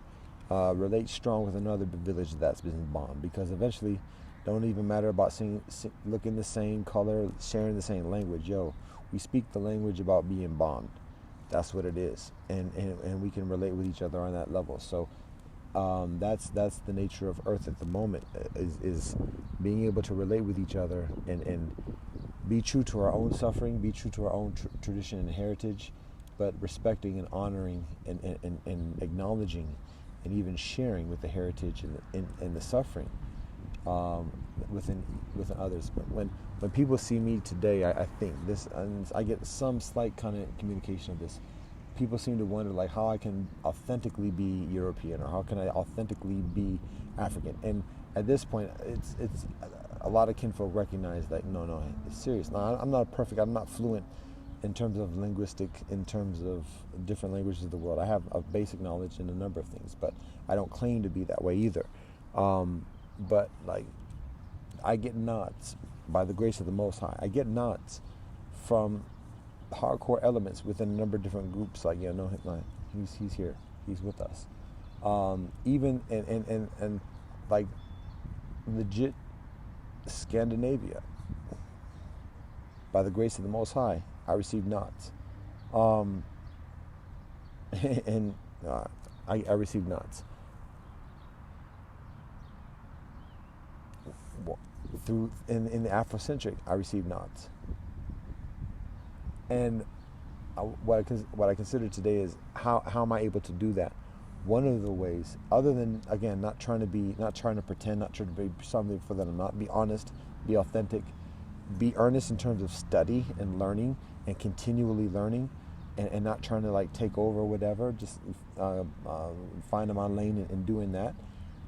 relates strong with another village that's been bombed, because eventually don't even matter about looking the same color, sharing the same language. We speak the language about being bombed. That's what it is, and we can relate with each other on that level. So that's the nature of Earth at the moment, is being able to relate with each other and be true to our own suffering, be true to our own tradition and heritage, but respecting and honoring and acknowledging and even sharing with the heritage and the suffering within others. But when people see me today, I think this, and I get some slight kind of communication of this. People seem to wonder like how I can authentically be European, or how can I authentically be African. And at this point, it's a lot of kinfolk recognize that no, it's serious. Now, I'm not perfect. I'm not fluent in terms of linguistic, in terms of different languages of the world. I have a basic knowledge in a number of things, but I don't claim to be that way either. But like, I get nods by the grace of the Most High. I get nods from hardcore elements within a number of different groups. Like, no, he's here. He's with us. Even and like legit Scandinavia. By the grace of the Most High, I received nods. And I received nods. Through in the Afrocentric, I received nods. And what I consider today is how am I able to do that? One of the ways, other than again not trying to pretend, not trying to be something for them, not be honest, be authentic, be earnest in terms of study and learning and continually learning, and not trying to like take over or whatever, just find my lane in doing that,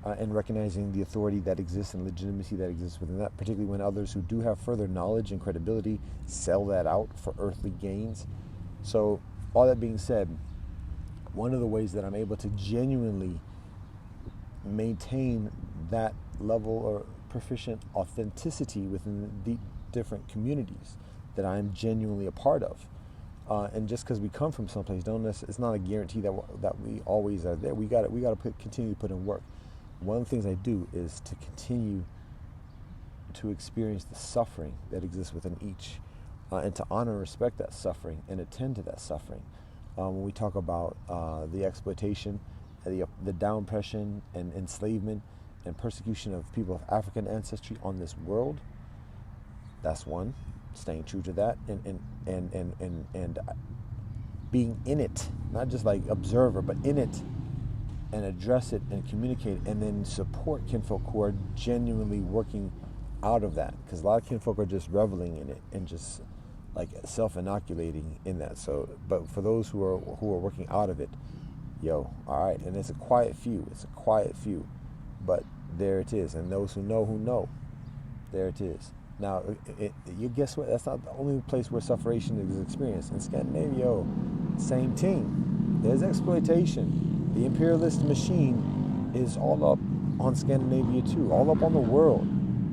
and recognizing the authority that exists and legitimacy that exists within that, particularly when others who do have further knowledge and credibility sell that out for earthly gains. So all that being said, one of the ways that I'm able to genuinely maintain that level or proficient authenticity within the different communities that I'm genuinely a part of, and just because we come from someplace, it's not a guarantee that we always are there. We got to continue to put in work. One of the things I do is to continue to experience the suffering that exists within each, and to honor and respect that suffering and attend to that suffering. When we talk about the exploitation, the down-oppression and enslavement and persecution of people of African ancestry on this world, that's one. Staying true to that and being in it, not just like observer, but in it, and address it and communicate, and then support kinfolk who are genuinely working out of that, because a lot of kinfolk are just reveling in it and just like self-inoculating in that. So, but for those who are working out of it, all right, and it's a quiet few, but there it is, and those who know, there it is. Now, you guess what? That's not the only place where sufferation is experienced. In Scandinavia, same thing. There's exploitation. The imperialist machine is all up on Scandinavia too, all up on the world.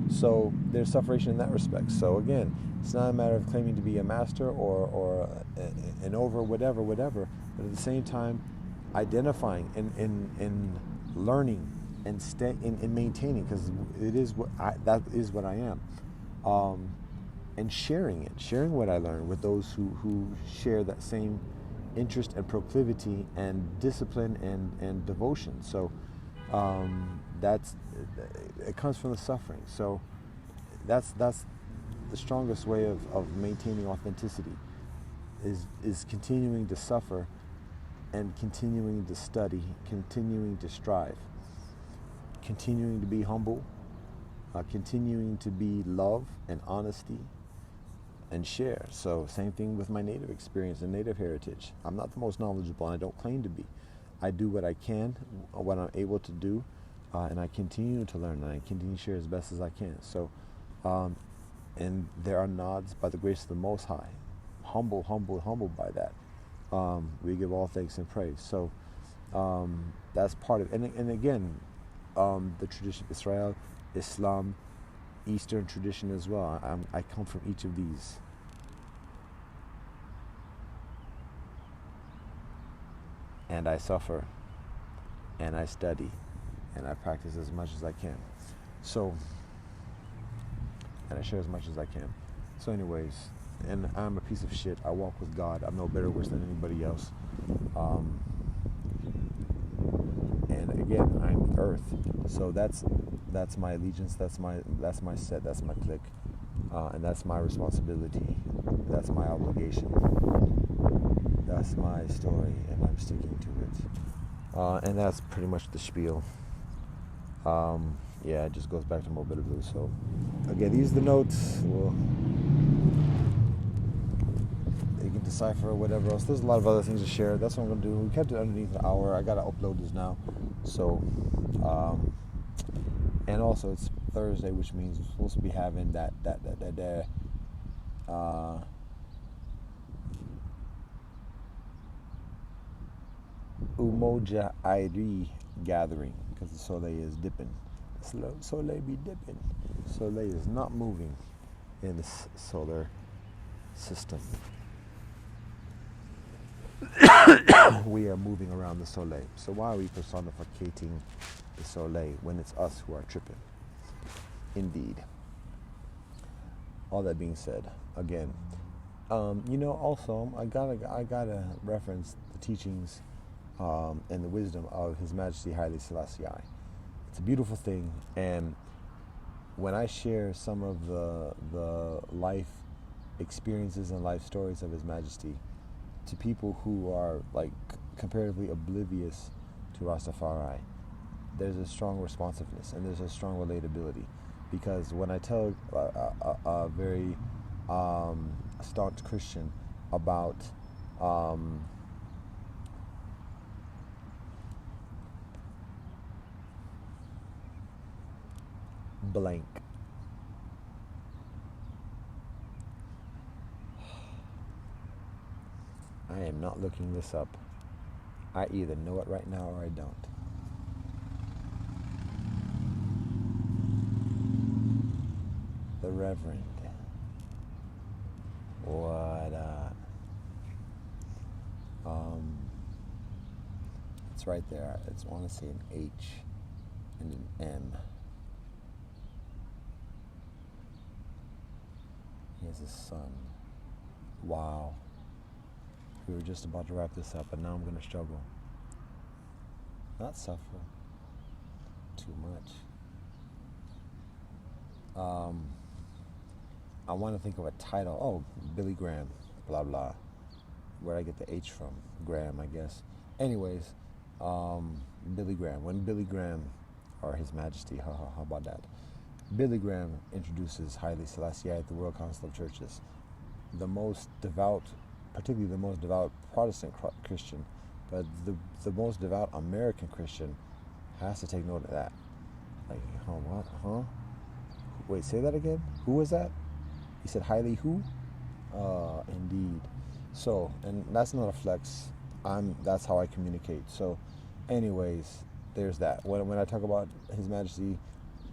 So there's sufferation in that respect. So again, it's not a matter of claiming to be a master or an over whatever, but at the same time, identifying and learning and in maintaining, because that is what I am. And sharing what I learned with those who share that same interest and proclivity and discipline and devotion. So it comes from the suffering. So that's the strongest way of maintaining authenticity is continuing to suffer and continuing to study, continuing to strive, continuing to be humble, continuing to be love and honesty and share. So same thing with my Native experience and Native heritage. I'm not the most knowledgeable, and I don't claim to be. I do what I can, what I'm able to do, and I continue to learn, and I continue to share as best as I can. So, and there are nods by the grace of the Most High. Humbled by that. We give all thanks and praise. So that's part of it. And again, the tradition of Israel, Islam, Eastern tradition as well. I come from each of these. And I suffer, and I study, and I practice as much as I can. So, and I share as much as I can. So anyways, and I'm a piece of shit. I walk with God. I'm no better or worse than anybody else. And again, I'm the earth. So that's my allegiance. That's my set. That's my clique, and that's my responsibility. That's my obligation. That's my story, and I'm sticking to it. And that's pretty much the spiel. Yeah, it just goes back to Mobile Blue. So again, these are the notes. Well, you can decipher or whatever else. There's a lot of other things to share. That's what I'm gonna do. We kept it underneath an hour. I gotta upload this now. So, and also it's Thursday, which means we're supposed to be having that Umoja Airi gathering, because the Soleil is dipping. The Soleil be dipping. Soleil is not moving in this solar system. We are moving around the Soleil. So why are we personificating the Soleil when it's us who are tripping? Indeed. All that being said, again, also I gotta reference the teachings and the wisdom of His Majesty Haile Selassie I. It's a beautiful thing, and when I share some of the life experiences and life stories of His Majesty to people who are like comparatively oblivious to Rastafari, there's a strong responsiveness and there's a strong relatability. Because when I tell a very staunch Christian about blank, I am not looking this up. I either know it right now or I don't. The Reverend. What it's right there. It's, I want to say an H and an M. He has a son. Wow. We were just about to wrap this up, but now I'm going to struggle. Not suffer too much. I want to think of a title. Oh, Billy Graham, blah, blah. Where'd I get the H from? Graham, I guess. Anyways, Billy Graham. When Billy Graham, or His Majesty, how about that? Billy Graham introduces Haile Selassie at the World Council of Churches. The most devout, particularly the most devout Protestant Christian, but the most devout American Christian has to take note of that. Like, what? Huh? Wait, say that again? Who was that? He said Haile who? Indeed. So, and that's not a flex. That's how I communicate. So, anyways, there's that. When I talk about His Majesty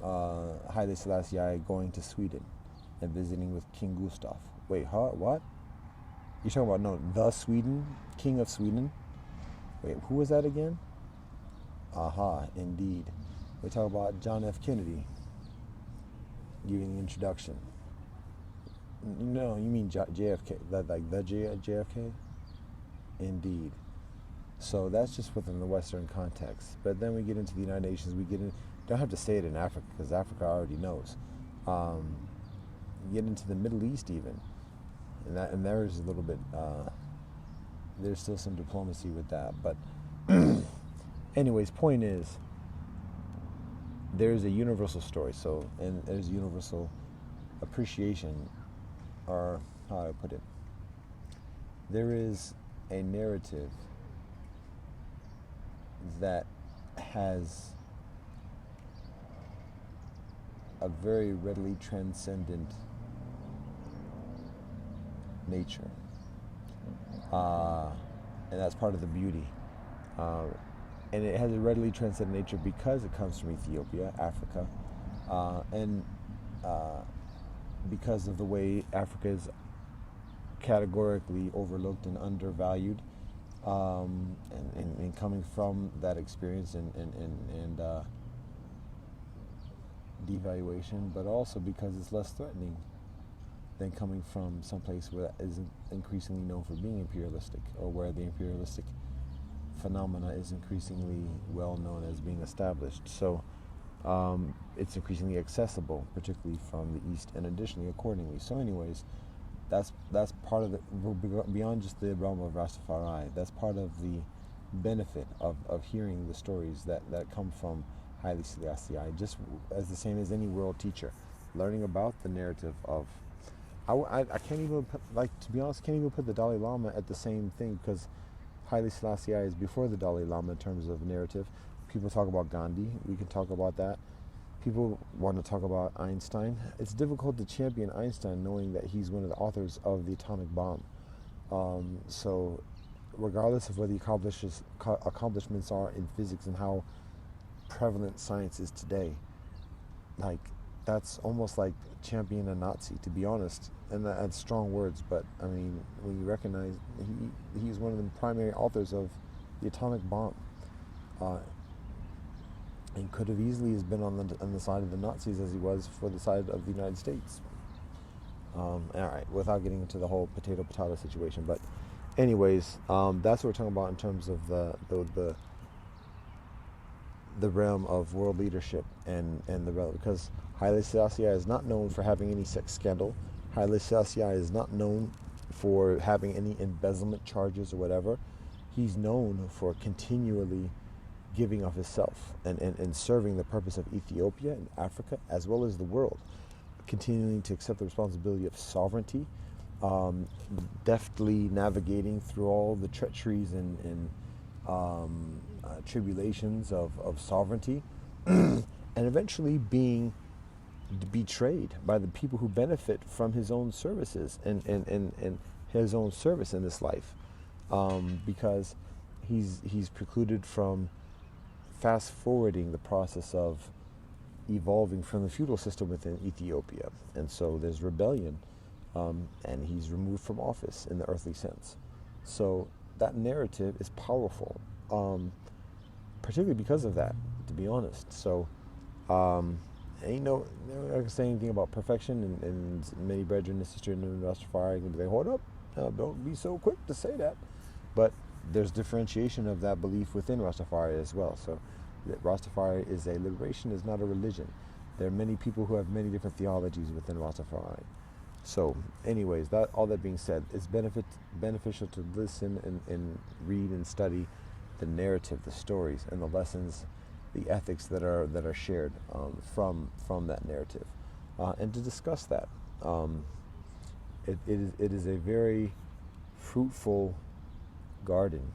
Haile Selassie going to Sweden and visiting with King Gustav. Wait, huh? What? You're talking about, no, the Sweden? King of Sweden? Wait, who was that again? Aha, indeed. We talk about John F. Kennedy giving the introduction. No, you mean JFK, like the JFK? Indeed. So that's just within the Western context. But then we get into the United Nations, don't have to say it in Africa, because Africa already knows. Get into the Middle East even. And there's a little bit, there's still some diplomacy with that. But anyways, point is, there's a universal story. So, and there's universal appreciation, or how do I put it? There is a narrative that has a very readily transcendent nature, and that's part of the beauty, and it has a readily transcendent nature because it comes from Ethiopia, Africa, and because of the way Africa is categorically overlooked and undervalued, and coming from that experience and devaluation, but also because it's less threatening than coming from someplace where that is increasingly known for being imperialistic, or where the imperialistic phenomena is increasingly well known as being established. So it's increasingly accessible, particularly from the East, and additionally accordingly. So anyways, that's part of it, beyond just the realm of Rastafari. That's part of the benefit of hearing the stories that come from Haile Selassie, just as the same as any world teacher, learning about the narrative of, I can't even put, to be honest, can't even put the Dalai Lama at the same thing, because Haile Selassie is before the Dalai Lama in terms of narrative. People talk about Gandhi, we can talk about that. People want to talk about Einstein. It's difficult to champion Einstein knowing that he's one of the authors of the atomic bomb. So regardless of what the accomplishments are in physics and how prevalent science is today, that's almost like championing a Nazi, to be honest. And that's strong words, but I mean, when you recognize he's one of the primary authors of the atomic bomb, and could have easily has been on the side of the Nazis as he was for the side of the United States. All right, without getting into the whole potato situation, but anyways, that's what we're talking about in terms of the realm of world leadership and the realm, because Haile Selassie is not known for having any sex scandal. Haile Selassie is not known for having any embezzlement charges or whatever. He's known for continually giving of himself and serving the purpose of Ethiopia and Africa as well as the world, continuing to accept the responsibility of sovereignty, deftly navigating through all the treacheries and tribulations of sovereignty, and eventually being betrayed by the people who benefit from his own services and his own service in this life, because he's precluded from fast forwarding the process of evolving from the feudal system within Ethiopia. And so there's rebellion, and he's removed from office in the earthly sense. So that narrative is powerful, particularly because of that, to be honest. So ain't no, I can say anything about perfection, and many brethren and sisters in Rastafari can be like, hold up, don't be so quick to say that. But there's differentiation of that belief within Rastafari as well. So that Rastafari is a liberation, is not a religion. There are many people who have many different theologies within Rastafari. So anyways, that all that being said, it's beneficial to listen and read and study the narrative, the stories, and the lessons, the ethics that are shared from that narrative, and to discuss that. It is a very fruitful garden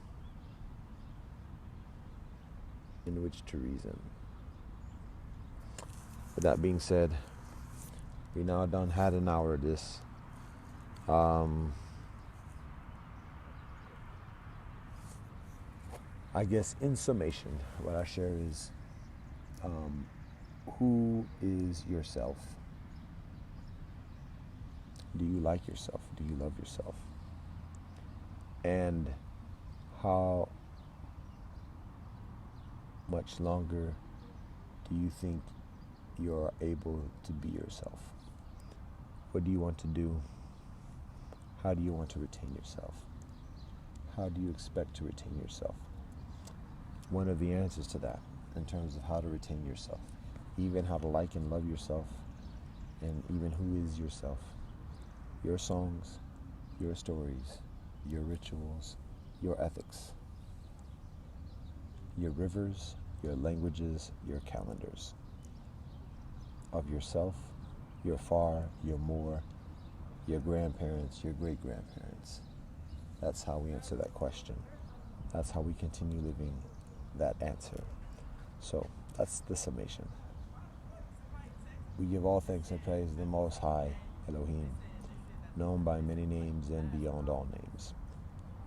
in which to reason. With that being said, we now done had an hour of this. I guess in summation, what I share is, who is yourself? Do you like yourself? Do you love yourself? And how much longer do you think you're able to be yourself? What do you want to do? How do you want to retain yourself? How do you expect to retain yourself? One of the answers to that, in terms of how to retain yourself, even how to like and love yourself, and even who is yourself, your songs, your stories, your rituals, your ethics, your rivers, your languages, your calendars of yourself, your far, your more, your grandparents, your great-grandparents. That's how we answer that question. That's how we continue living that answer. So that's the summation. We give all thanks and praise to the Most High, Elohim, known by many names and beyond all names.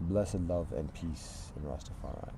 Blessed love and peace in Rastafari.